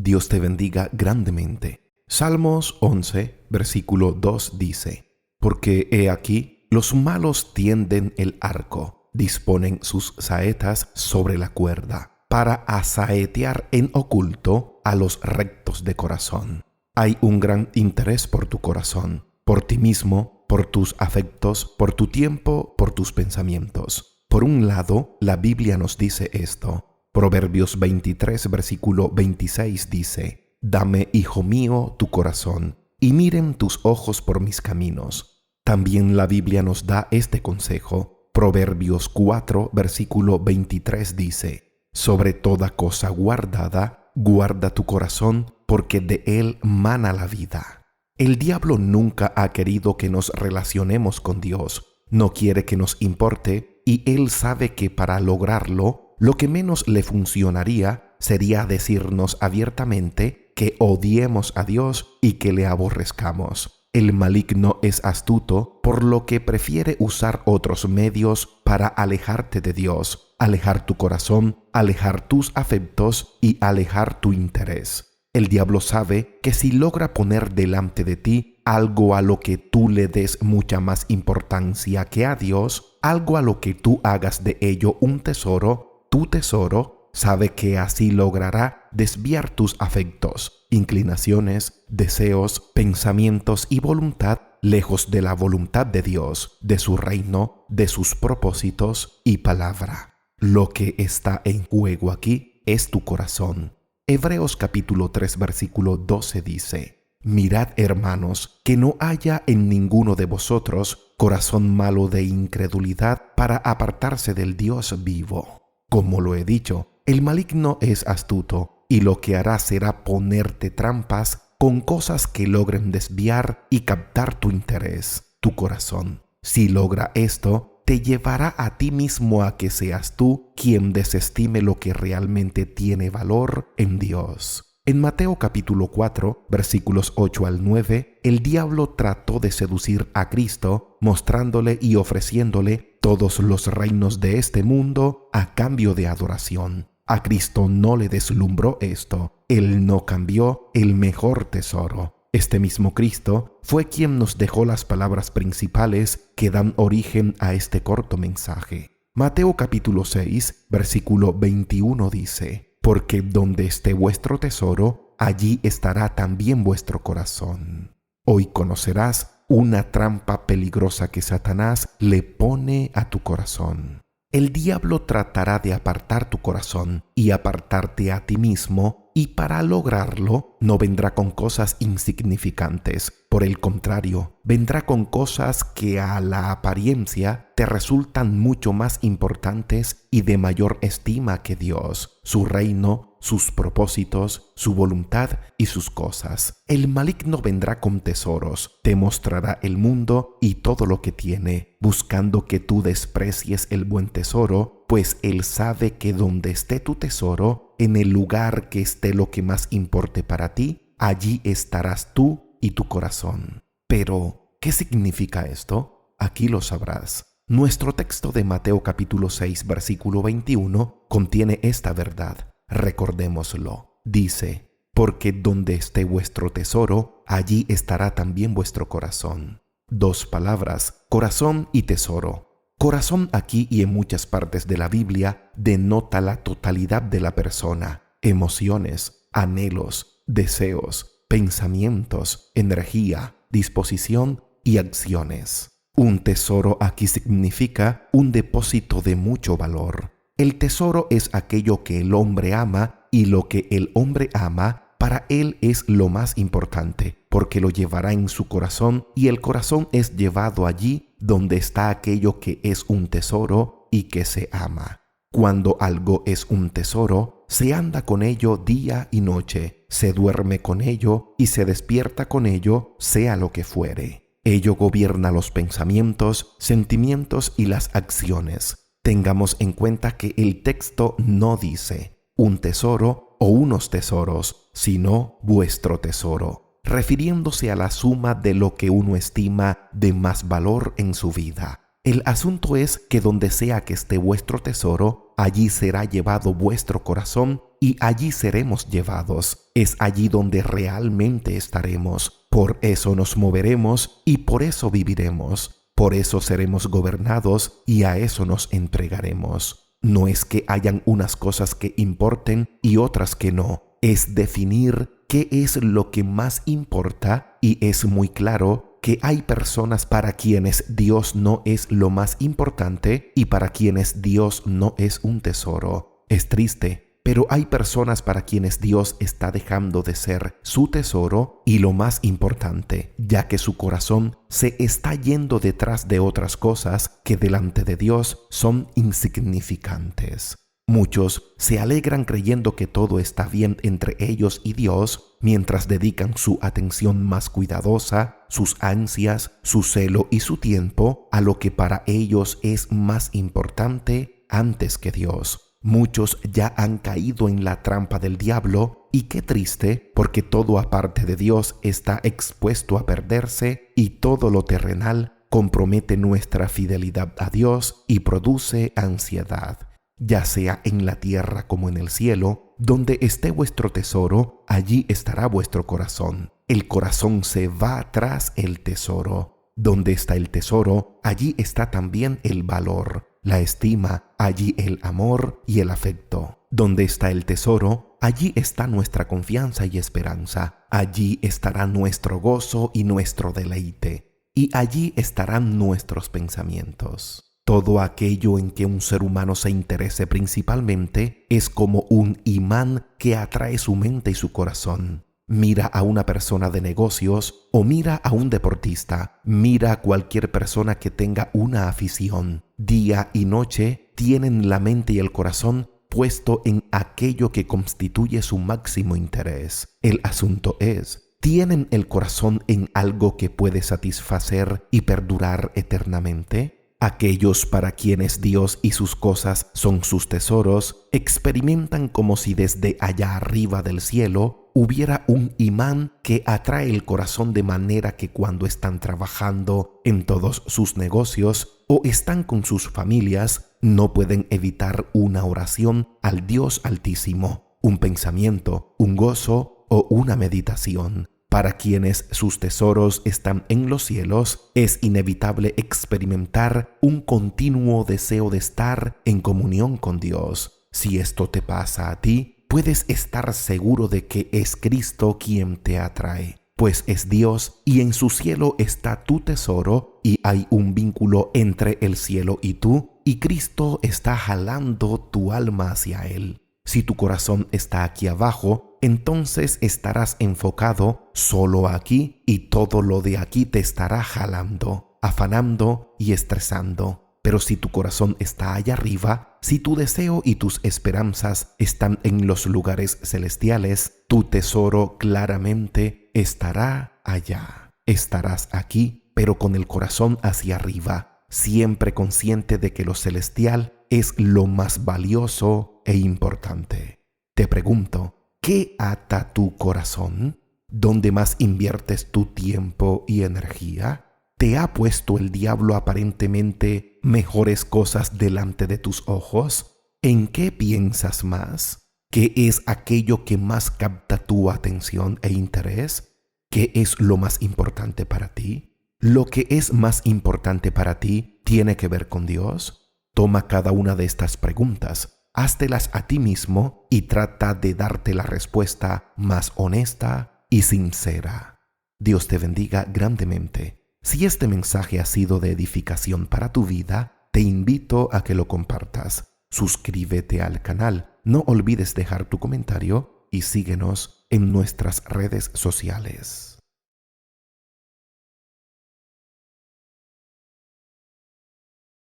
Dios te bendiga grandemente. Salmos 11, versículo 2 dice: Porque he aquí, los malos tienden el arco, disponen sus saetas sobre la cuerda, para asaetear en oculto a los rectos de corazón. Hay un gran interés por tu corazón, por ti mismo, por tus afectos, por tu tiempo, por tus pensamientos. Por un lado, la Biblia nos dice esto. Proverbios 23, versículo 26 dice: Dame, hijo mío, tu corazón, y miren tus ojos por mis caminos. También la Biblia nos da este consejo. Proverbios 4, versículo 23 dice: Sobre toda cosa guardada, guarda tu corazón, porque de él mana la vida. El diablo nunca ha querido que nos relacionemos con Dios. No quiere que nos importe, y él sabe que para lograrlo, lo que menos le funcionaría sería decirnos abiertamente que odiemos a Dios y que le aborrezcamos. El maligno es astuto, por lo que prefiere usar otros medios para alejarte de Dios, alejar tu corazón, alejar tus afectos y alejar tu interés. El diablo sabe que si logra poner delante de ti algo a lo que tú le des mucha más importancia que a Dios, algo a lo que tú hagas de ello un tesoro, tu tesoro, sabe que así logrará desviar tus afectos, inclinaciones, deseos, pensamientos y voluntad lejos de la voluntad de Dios, de su reino, de sus propósitos y palabra. Lo que está en juego aquí es tu corazón. Hebreos capítulo 3, versículo 12 dice: Mirad, hermanos, que no haya en ninguno de vosotros corazón malo de incredulidad para apartarse del Dios vivo. Como lo he dicho, el maligno es astuto y lo que hará será ponerte trampas con cosas que logren desviar y captar tu interés, tu corazón. Si logra esto, te llevará a ti mismo a que seas tú quien desestime lo que realmente tiene valor en Dios. En Mateo capítulo 4, versículos 8 al 9, el diablo trató de seducir a Cristo, mostrándole y ofreciéndole todos los reinos de este mundo a cambio de adoración. A Cristo no le deslumbró esto. Él no cambió el mejor tesoro. Este mismo Cristo fue quien nos dejó las palabras principales que dan origen a este corto mensaje. Mateo capítulo 6, versículo 21 dice: Porque donde esté vuestro tesoro, allí estará también vuestro corazón. Hoy conocerás una trampa peligrosa que Satanás le pone a tu corazón. El diablo tratará de apartar tu corazón y apartarte a ti mismo, y para lograrlo no vendrá con cosas insignificantes. Por el contrario, vendrá con cosas que a la apariencia te resultan mucho más importantes y de mayor estima que Dios, su reino, sus propósitos, su voluntad y sus cosas. El maligno vendrá con tesoros, te mostrará el mundo y todo lo que tiene, buscando que tú desprecies el buen tesoro, pues él sabe que donde esté tu tesoro, en el lugar que esté lo que más importe para ti, allí estarás tú y tu corazón. Pero, ¿qué significa esto? Aquí lo sabrás. Nuestro texto de Mateo capítulo 6, versículo 21 contiene esta verdad. Recordémoslo. Dice: Porque donde esté vuestro tesoro, allí estará también vuestro corazón. Dos palabras: corazón y tesoro. Corazón aquí y en muchas partes de la Biblia denota la totalidad de la persona, emociones, anhelos, deseos, pensamientos, energía, disposición y acciones. Un tesoro aquí significa un depósito de mucho valor. El tesoro es aquello que el hombre ama, y lo que el hombre ama para él es lo más importante, porque lo llevará en su corazón, y el corazón es llevado allí donde está aquello que es un tesoro y que se ama. Cuando algo es un tesoro, se anda con ello día y noche, se duerme con ello y se despierta con ello, sea lo que fuere. Ello gobierna los pensamientos, sentimientos y las acciones. Tengamos en cuenta que el texto no dice un tesoro o unos tesoros, sino vuestro tesoro, refiriéndose a la suma de lo que uno estima de más valor en su vida. El asunto es que donde sea que esté vuestro tesoro, allí será llevado vuestro corazón y allí seremos llevados. Es allí donde realmente estaremos. Por eso nos moveremos y por eso viviremos. Por eso seremos gobernados y a eso nos entregaremos. No es que hayan unas cosas que importen y otras que no. Es definir qué es lo que más importa y es muy claro que hay personas para quienes Dios no es lo más importante y para quienes Dios no es un tesoro. Es triste, pero hay personas para quienes Dios está dejando de ser su tesoro y lo más importante, ya que su corazón se está yendo detrás de otras cosas que delante de Dios son insignificantes. Muchos se alegran creyendo que todo está bien entre ellos y Dios, mientras dedican su atención más cuidadosa, sus ansias, su celo y su tiempo a lo que para ellos es más importante antes que Dios. Muchos ya han caído en la trampa del diablo y qué triste, porque todo aparte de Dios está expuesto a perderse y todo lo terrenal compromete nuestra fidelidad a Dios y produce ansiedad. Ya sea en la tierra como en el cielo, donde esté vuestro tesoro, allí estará vuestro corazón. El corazón se va tras el tesoro. Donde está el tesoro, allí está también el valor, la estima, allí el amor y el afecto. Donde está el tesoro, allí está nuestra confianza y esperanza. Allí estará nuestro gozo y nuestro deleite. Y allí estarán nuestros pensamientos. Todo aquello en que un ser humano se interese principalmente es como un imán que atrae su mente y su corazón. Mira a una persona de negocios o mira a un deportista, mira a cualquier persona que tenga una afición. Día y noche tienen la mente y el corazón puesto en aquello que constituye su máximo interés. El asunto es, ¿tienen el corazón en algo que puede satisfacer y perdurar eternamente? Aquellos para quienes Dios y sus cosas son sus tesoros, experimentan como si desde allá arriba del cielo hubiera un imán que atrae el corazón de manera que cuando están trabajando en todos sus negocios o están con sus familias, no pueden evitar una oración al Dios Altísimo, un pensamiento, un gozo o una meditación. Para quienes sus tesoros están en los cielos, es inevitable experimentar un continuo deseo de estar en comunión con Dios. Si esto te pasa a ti, puedes estar seguro de que es Cristo quien te atrae, pues es Dios y en su cielo está tu tesoro y hay un vínculo entre el cielo y tú, y Cristo está jalando tu alma hacia Él. Si tu corazón está aquí abajo, entonces estarás enfocado solo aquí y todo lo de aquí te estará jalando, afanando y estresando. Pero si tu corazón está allá arriba, si tu deseo y tus esperanzas están en los lugares celestiales, tu tesoro claramente estará allá. Estarás aquí, pero con el corazón hacia arriba, siempre consciente de que lo celestial es lo más valioso e importante. Te pregunto, ¿qué ata tu corazón? ¿Dónde más inviertes tu tiempo y energía? ¿Te ha puesto el diablo aparentemente mejores cosas delante de tus ojos? ¿En qué piensas más? ¿Qué es aquello que más capta tu atención e interés? ¿Qué es lo más importante para ti? ¿Lo que es más importante para ti tiene que ver con Dios? Toma cada una de estas preguntas, háztelas a ti mismo y trata de darte la respuesta más honesta y sincera. Dios te bendiga grandemente. Si este mensaje ha sido de edificación para tu vida, te invito a que lo compartas. Suscríbete al canal, no olvides dejar tu comentario y síguenos en nuestras redes sociales.